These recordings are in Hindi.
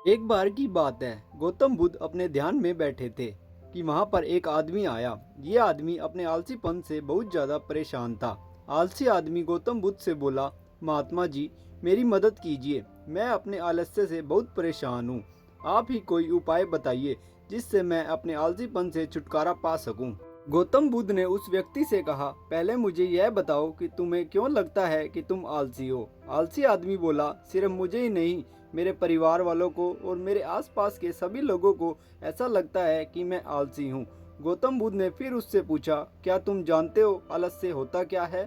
एक बार की बात है, गौतम बुद्ध अपने ध्यान में बैठे थे कि वहां पर एक आदमी आया। ये आदमी अपने आलसीपन से बहुत ज्यादा परेशान था। आलसी आदमी गौतम बुद्ध से बोला, महात्मा जी, मेरी मदद कीजिए। मैं अपने आलस्य से बहुत परेशान हूँ। आप ही कोई उपाय बताइए जिससे मैं अपने आलसीपन से छुटकारा पा सकूं। गौतम बुद्ध ने उस व्यक्ति से कहा, पहले मुझे यह बताओ कि तुम्हें क्यों लगता है कि तुम आलसी हो। आलसी आदमी बोला, सिर्फ मुझे ही नहीं, मेरे परिवार वालों को और मेरे आसपास के सभी लोगों को ऐसा लगता है कि मैं आलसी हूँ। गौतम बुद्ध ने फिर उससे पूछा, क्या तुम जानते हो आलस्य होता क्या है?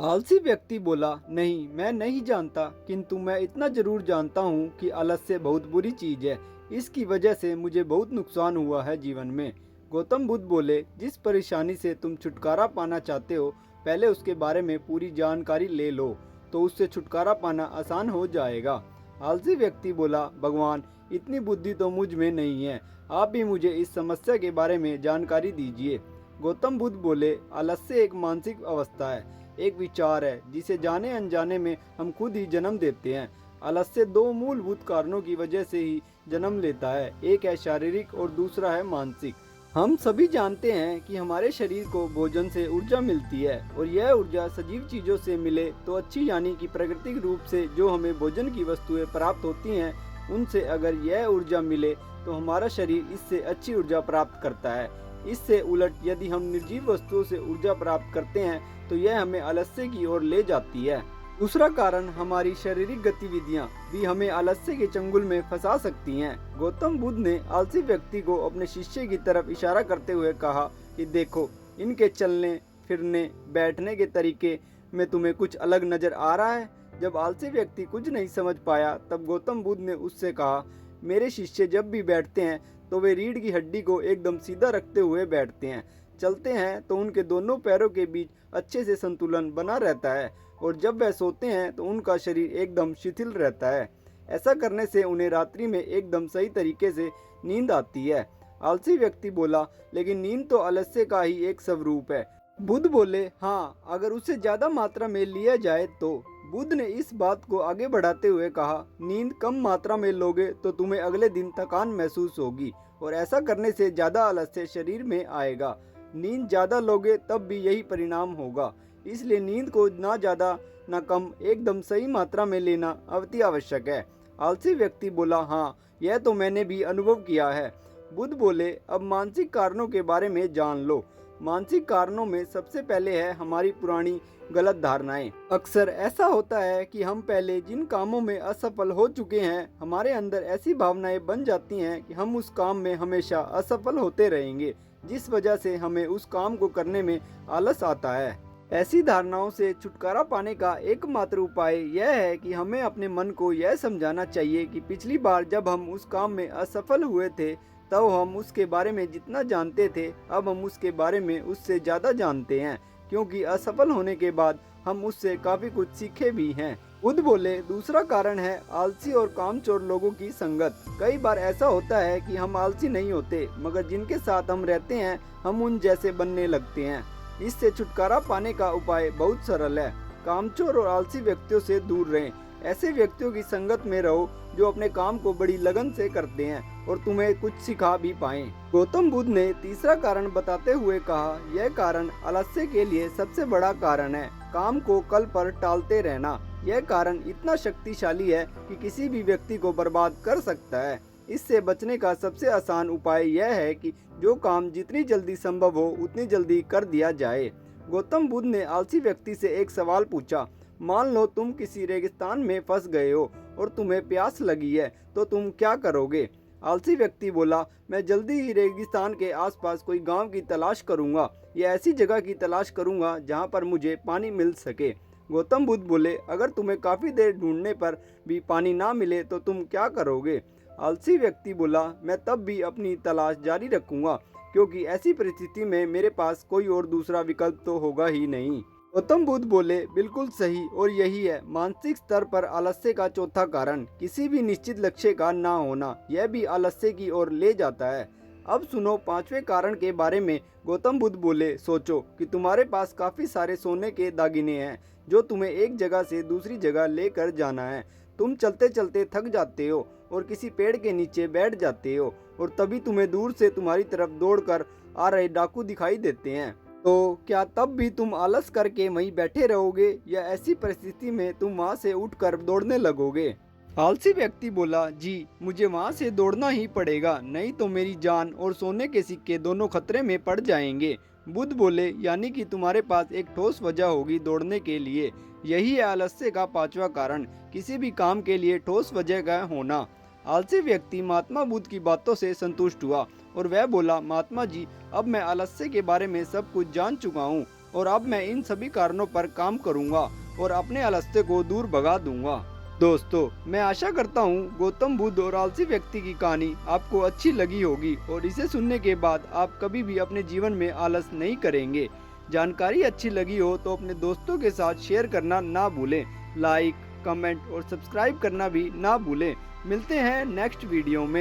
आलसी व्यक्ति बोला, नहीं, मैं नहीं जानता, किंतु मैं इतना जरूर जानता हूँ कि आलस्य बहुत बुरी चीज है। इसकी वजह से मुझे बहुत नुकसान हुआ है जीवन में। गौतम बुद्ध बोले, जिस परेशानी से तुम छुटकारा पाना चाहते हो, पहले उसके बारे में पूरी जानकारी ले लो, तो उससे छुटकारा पाना आसान हो जाएगा। आलसी व्यक्ति बोला, भगवान, इतनी बुद्धि तो मुझ में नहीं है, आप भी मुझे इस समस्या के बारे में जानकारी दीजिए। गौतम बुद्ध बोले, आलस्य एक मानसिक अवस्था है, एक विचार है जिसे जाने अनजाने में हम खुद ही जन्म देते हैं। आलस्य दो मूलभूत कारणों की वजह से ही जन्म लेता है, एक है शारीरिक और दूसरा है मानसिक। हम सभी जानते हैं कि हमारे शरीर को भोजन से ऊर्जा मिलती है, और यह ऊर्जा सजीव चीजों से मिले तो अच्छी, यानी कि प्राकृतिक रूप से जो हमें भोजन की वस्तुएं प्राप्त होती हैं, उनसे अगर यह ऊर्जा मिले तो हमारा शरीर इससे अच्छी ऊर्जा प्राप्त करता है। इससे उलट यदि हम निर्जीव वस्तुओं से ऊर्जा प्राप्त करते हैं तो यह हमें आलस्य की ओर ले जाती है। दूसरा कारण, हमारी शारीरिक गतिविधियां भी हमें आलस्य के चंगुल में फंसा सकती हैं। गौतम बुद्ध ने आलसी व्यक्ति को अपने शिष्य की तरफ इशारा करते हुए कहा कि देखो, इनके चलने फिरने बैठने के तरीके में तुम्हें कुछ अलग नजर आ रहा है। जब आलसी व्यक्ति कुछ नहीं समझ पाया तब गौतम बुद्ध ने उससे कहा, मेरे शिष्य जब भी बैठते हैं तो वे रीढ़ की हड्डी को एकदम सीधा रखते हुए बैठते हैं। चलते हैं तो उनके दोनों पैरों के बीच अच्छे से संतुलन बना रहता है, और जब वह सोते हैं तो उनका शरीर एकदम शिथिल रहता है। ऐसा करने से उन्हें रात्रि में एकदम सही तरीके से नींद आती है। आलसी व्यक्ति बोला, लेकिन नींद तो आलस्य का ही एक स्वरूप है। बुद्ध बोले, हाँ, अगर उसे ज्यादा मात्रा में लिया जाए तो। बुद्ध ने इस बात को आगे बढ़ाते हुए कहा, नींद कम मात्रा में लोगे तो तुम्हें अगले दिन थकान महसूस होगी, और ऐसा करने से ज्यादा आलस्य शरीर में आएगा। नींद ज्यादा लोगे तब भी यही परिणाम होगा। इसलिए नींद को ना ज्यादा ना कम, एकदम सही मात्रा में लेना अति आवश्यक है। आलसी व्यक्ति बोला, हाँ, यह तो मैंने भी अनुभव किया है। बुद्ध बोले, अब मानसिक कारणों के बारे में जान लो। मानसिक कारणों में सबसे पहले है हमारी पुरानी गलत धारणाएं। अक्सर ऐसा होता है कि हम पहले जिन कामों में असफल हो चुके हैं, हमारे अंदर ऐसी भावनाएं बन जाती हैं कि हम उस काम में हमेशा असफल होते रहेंगे, जिस वजह से हमें उस काम को करने में आलस आता है। ऐसी धारणाओं से छुटकारा पाने का एकमात्र उपाय यह है कि हमें अपने मन को यह समझाना चाहिए कि पिछली बार जब हम उस काम में असफल हुए थे, तब हम उसके बारे में जितना जानते थे, अब हम उसके बारे में उससे ज़्यादा जानते हैं, क्योंकि असफल होने के बाद हम उससे काफ़ी कुछ सीखे भी हैं। बुद्ध बोले, दूसरा कारण है आलसी और कामचोर लोगों की संगत। कई बार ऐसा होता है कि हम आलसी नहीं होते, मगर जिनके साथ हम रहते हैं हम उन जैसे बनने लगते हैं। इससे छुटकारा पाने का उपाय बहुत सरल है। कामचोर और आलसी व्यक्तियों से दूर रहें। ऐसे व्यक्तियों की संगत में रहो जो अपने काम को बड़ी लगन से करते हैं और तुम्हें कुछ सिखा भी पाएं। गौतम बुद्ध ने तीसरा कारण बताते हुए कहा, यह कारण आलस्य के लिए सबसे बड़ा कारण है, काम को कल पर टालते रहना। यह कारण इतना शक्तिशाली है कि किसी भी व्यक्ति को बर्बाद कर सकता है। इससे बचने का सबसे आसान उपाय यह है कि जो काम जितनी जल्दी संभव हो उतनी जल्दी कर दिया जाए। गौतम बुद्ध ने आलसी व्यक्ति से एक सवाल पूछा, मान लो तुम किसी रेगिस्तान में फंस गए हो और तुम्हें प्यास लगी है, तो तुम क्या करोगे? आलसी व्यक्ति बोला, मैं जल्दी ही रेगिस्तान के आसपास कोई गांव की तलाश करूंगा, या ऐसी जगह की तलाश करूंगा जहां पर मुझे पानी मिल सके। गौतम बुद्ध बोले, अगर तुम्हें काफी देर ढूंढने पर भी पानी ना मिले तो तुम क्या करोगे? आलसी व्यक्ति बोला, मैं तब भी अपनी तलाश जारी रखूंगा, क्योंकि ऐसी परिस्थिति में मेरे पास कोई और दूसरा विकल्प तो होगा ही नहीं। गौतम बुद्ध बोले, बिल्कुल सही, और यही है मानसिक स्तर पर आलस्य का चौथा कारण, किसी भी निश्चित लक्ष्य का ना होना। यह भी आलस्य की ओर ले जाता है। अब सुनो पांचवें कारण के बारे में। गौतम बुद्ध बोले, सोचो कि तुम्हारे पास काफी सारे सोने के दागिने हैं जो तुम्हें एक जगह से दूसरी जगह लेकर जाना है। तुम चलते चलते थक जाते हो और किसी पेड़ के नीचे बैठ जाते हो और तभी तुम्हें दूर से तुम्हारी तरफ दौड़कर आ रहे डाकू दिखाई देते हैं। तो क्या तब भी तुम आलस करके वहीं बैठे रहोगे या ऐसी परिस्थिति में तुम वहां से उठकर दौड़ने लगोगे? आलसी व्यक्ति बोला, जी मुझे वहां से दौड़ना ही पड़ेगा, नहीं तो मेरी जान और सोने के सिक्के दोनों खतरे में पड़ जाएंगे। बुद्ध बोले, यानी कि तुम्हारे पास एक ठोस वजह होगी दौड़ने के लिए। यही है आलस्य का पांचवा कारण, किसी भी काम के लिए ठोस वजह का होना। आलसी व्यक्ति महात्मा बुद्ध की बातों से संतुष्ट हुआ और वह बोला, महात्मा जी अब मैं आलस्य के बारे में सब कुछ जान चुका हूँ और अब मैं इन सभी कारणों पर काम करूँगा और अपने आलस्य को दूर भगा दूंगा। दोस्तों, मैं आशा करता हूँ गौतम बुद्ध और आलसी व्यक्ति की कहानी आपको अच्छी लगी होगी और इसे सुनने के बाद आप कभी भी अपने जीवन में आलस नहीं करेंगे। जानकारी अच्छी लगी हो तो अपने दोस्तों के साथ शेयर करना ना भूलें। लाइक, कमेंट और सब्सक्राइब करना भी ना भूलें। मिलते हैं नेक्स्ट वीडियो में।